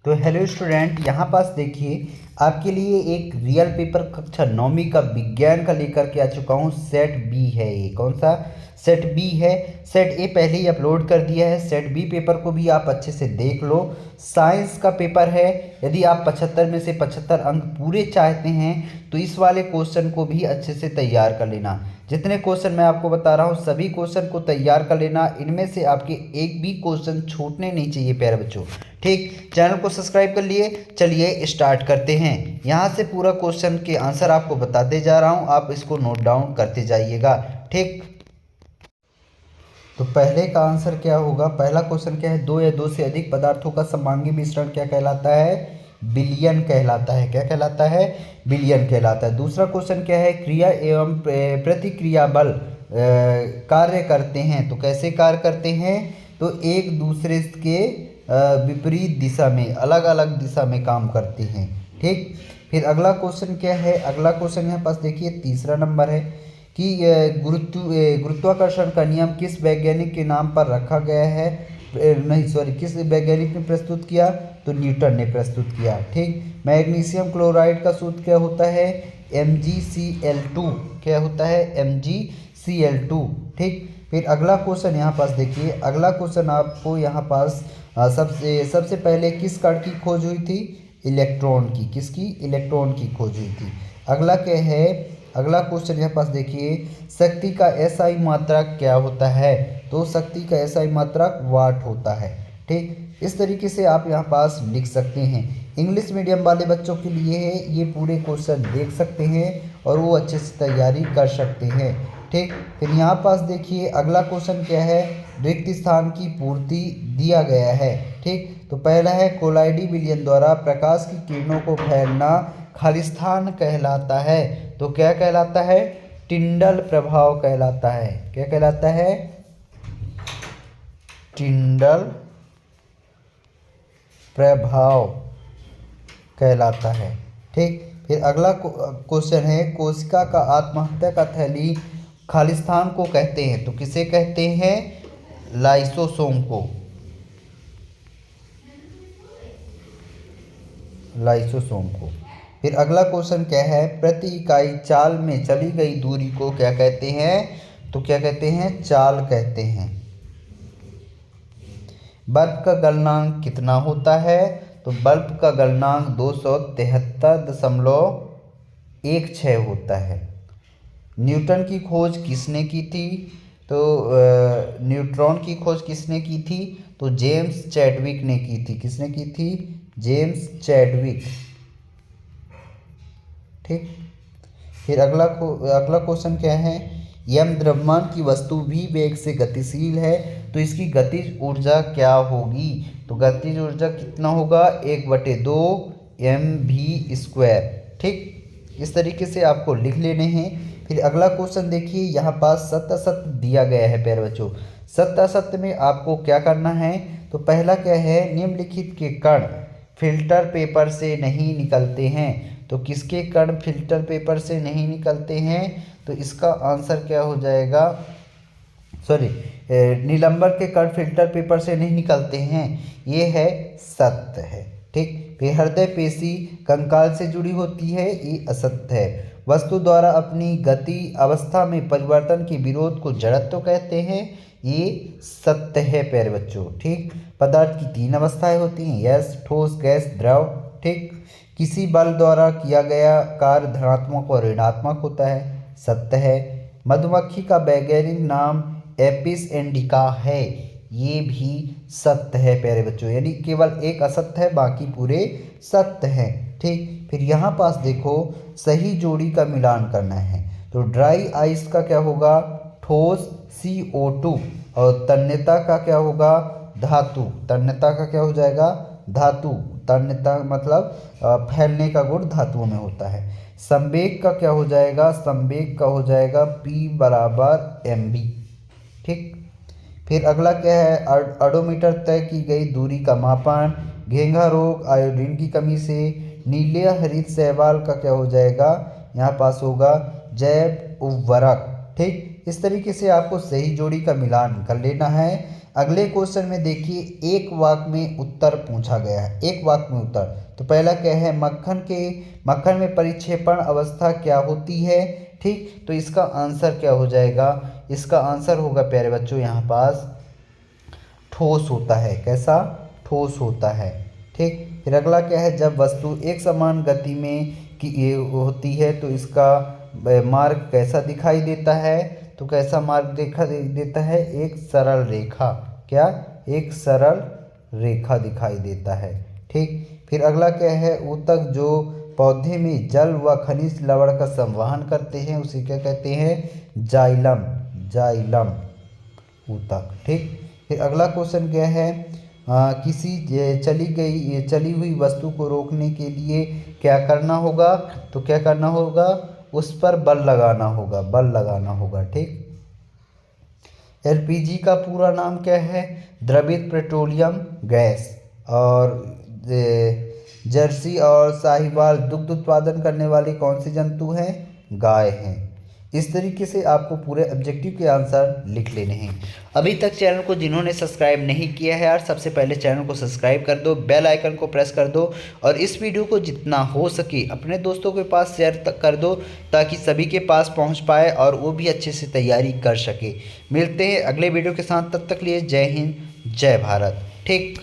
तो hello student, यहाँ पास देखिए आपके लिए एक रियल पेपर कक्षा 9वीं का विज्ञान का लेकर के आ चुका हूँ। सेट बी है, ये कौन सा सेट बी है। सेट ए पहले ही अपलोड कर दिया है, सेट बी पेपर को भी आप अच्छे से देख लो। साइंस का पेपर है। यदि आप 75 में से 75 अंक पूरे चाहते हैं तो इस वाले क्वेश्चन को भी अच्छे से तैयार कर लेना। जितने क्वेश्चन मैं आपको बता रहा हूँ सभी क्वेश्चन को तैयार कर लेना, इनमें से आपके एक भी क्वेश्चन छूटने नहीं चाहिए प्यारे बच्चों। ठीक, चैनल को सब्सक्राइब कर लिए। चलिए स्टार्ट करते हैं। यहाँ से पूरा क्वेश्चन के आंसर आपको बताते जा रहा हूँ, आप इसको नोट डाउन करते जाइएगा। ठीक, तो पहले का आंसर क्या होगा। पहला क्वेश्चन क्या है, दो या दो से अधिक पदार्थों का समांगी मिश्रण क्या कहलाता है, विलयन कहलाता है। क्या कहलाता है, विलयन कहलाता है। दूसरा क्वेश्चन क्या है, क्रिया एवं प्रतिक्रिया बल कार्य करते हैं तो कैसे कार्य करते हैं, तो एक दूसरे के विपरीत दिशा में, अलग अलग दिशा में काम करते हैं। ठीक, फिर अगला क्वेश्चन क्या है, अगला क्वेश्चन यहाँ पास देखिए तीसरा नंबर है कि गुरुत्वाकर्षण का नियम किस वैज्ञानिक के नाम पर रखा गया है, किस वैज्ञानिक ने प्रस्तुत किया, तो न्यूटन ने प्रस्तुत किया। ठीक, मैग्नीशियम क्लोराइड का सूत्र क्या होता है, MgCl2। क्या होता है, MgCl2। ठीक, फिर अगला क्वेश्चन यहाँ पास देखिए, अगला क्वेश्चन आपको यहाँ पास सबसे पहले किस कण की खोज हुई थी, इलेक्ट्रॉन की। किसकी, इलेक्ट्रॉन की खोज हुई थी। अगला क्या है, अगला क्वेश्चन यहाँ पास देखिए, शक्ति का एसआई मात्रक क्या होता है, तो शक्ति का एसआई मात्रक वाट होता है। ठीक, इस तरीके से आप यहाँ पास लिख सकते हैं। इंग्लिश मीडियम वाले बच्चों के लिए है, ये पूरे क्वेश्चन देख सकते हैं और वो अच्छे से तैयारी कर सकते हैं। ठीक, फिर यहाँ पास देखिए अगला क्वेश्चन क्या है, रिक्त स्थान की पूर्ति दिया गया है। ठीक, तो पहला है कोलाइडी विलयन द्वारा प्रकाश की किरणों को फैलना खालिस्तान कहलाता है, तो क्या कहलाता है, टिंडल प्रभाव कहलाता है। क्या कहलाता है, टिंडल प्रभाव कहलाता है। ठीक, फिर अगला क्वेश्चन है, कोशिका का आत्महत्या का थैली खालिस्तान को कहते हैं, तो किसे कहते हैं, लाइसोसोम को, लाइसोसोम को। फिर अगला क्वेश्चन क्या है, प्रति इकाई चाल में चली गई दूरी को क्या कहते हैं, तो क्या कहते हैं, चाल कहते हैं। बल्ब का गलनांक कितना होता है, तो बल्ब का गलनांक 273.16 होता है। न्यूटन की खोज किसने की थी, तो न्यूट्रॉन की खोज किसने की थी, तो जेम्स चैडविक ने की थी। किसने की थी, जेम्स चैडविक। ठीक, फिर अगला क्वेश्चन क्या है, यम द्रव्यमान की वस्तु भी वेग से गतिशील है तो इसकी गतिज ऊर्जा क्या होगी, तो गतिज ऊर्जा कितना होगा, 1/2 mv²। ठीक, इस तरीके से आपको लिख लेने हैं। फिर अगला क्वेश्चन देखिए, यहाँ पास सत्य असत्य दिया गया है प्यारे बच्चों। सत्य असत्य में आपको क्या करना है, तो पहला क्या है, निम्नलिखित के कण फिल्टर पेपर से नहीं निकलते हैं, तो किसके कण फिल्टर पेपर से नहीं निकलते हैं, तो इसका आंसर क्या हो जाएगा, नीलंबर के कण फिल्टर पेपर से नहीं निकलते हैं, ये है सत्य है। ठीक, फिर हृदय पेशी कंकाल से जुड़ी होती है, ये असत्य है। वस्तु द्वारा अपनी गति अवस्था में परिवर्तन के विरोध को जड़त्व कहते हैं, ये सत्य है प्यारे बच्चों। ठीक, पदार्थ की 3 अवस्थाएं होती हैं, यस, ठोस, गैस, द्रव। ठीक, किसी बल द्वारा किया गया कार्य धनात्मक और ऋणात्मक होता है, सत्य है। मधुमक्खी का वैज्ञानिक नाम एपिस इंडिका है, ये भी सत्य है प्यारे बच्चों। यानी केवल एक असत्य है, बाकी पूरे सत्य हैं। ठीक, फिर यहाँ पास देखो सही जोड़ी का मिलान करना है, तो ड्राई आइस का क्या होगा, ठोस CO2, और तन्यता का क्या होगा, धातु। तन्यता का क्या हो जाएगा, धातु। तन्यता मतलब फैलने का गुण धातुओं में होता है। संवेग का क्या हो जाएगा, संवेग का हो जाएगा P = mv। ठीक, फिर अगला क्या है, ओडोमीटर तय की गई दूरी का मापन। घेंघा रोग आयोडीन की कमी से। नीले हरित शैवाल का क्या हो जाएगा, यहाँ पास होगा जैव उर्वरक। ठीक, इस तरीके से आपको सही जोड़ी का मिलान कर लेना है। अगले क्वेश्चन में देखिए, एक वाक्य में उत्तर पूछा गया है, एक वाक्य में उत्तर। तो पहला क्या है, मक्खन में परिक्षेपण अवस्था क्या होती है। ठीक, तो इसका आंसर क्या हो जाएगा, इसका आंसर होगा प्यारे बच्चों यहाँ पास ठोस होता है। कैसा, ठोस होता है। ठीक, फिर अगला क्या है, जब वस्तु एक समान गति में की ये होती है तो इसका मार्ग कैसा दिखाई देता है। तो कैसा मार्ग देता है, एक सरल रेखा। क्या, एक सरल रेखा दिखाई देता है। ठीक, फिर अगला क्या है, ऊतक जो पौधे में जल व खनिज लवण का संवहन करते हैं उसे क्या कहते हैं, जाइलम। जाइलम ऊतक। ठीक, फिर अगला क्वेश्चन क्या है, किसी चली हुई वस्तु को रोकने के लिए क्या करना होगा। तो क्या करना होगा, उस पर बल लगाना होगा, बल लगाना होगा। ठीक, एलपीजी का पूरा नाम क्या है, द्रवित पेट्रोलियम गैस। और जर्सी और साहिवाल दुग्ध उत्पादन करने वाले कौन से जंतु हैं, गाय हैं। इस तरीके से आपको पूरे ऑब्जेक्टिव के आंसर लिख लेने हैं। अभी तक चैनल को जिन्होंने सब्सक्राइब नहीं किया है यार, सबसे पहले चैनल को सब्सक्राइब कर दो, बेल आइकन को प्रेस कर दो और इस वीडियो को जितना हो सके अपने दोस्तों के पास शेयर कर दो ताकि सभी के पास पहुंच पाए और वो भी अच्छे से तैयारी कर सके। मिलते हैं अगले वीडियो के साथ, तब तक लिए जय हिंद जय भारत। ठीक।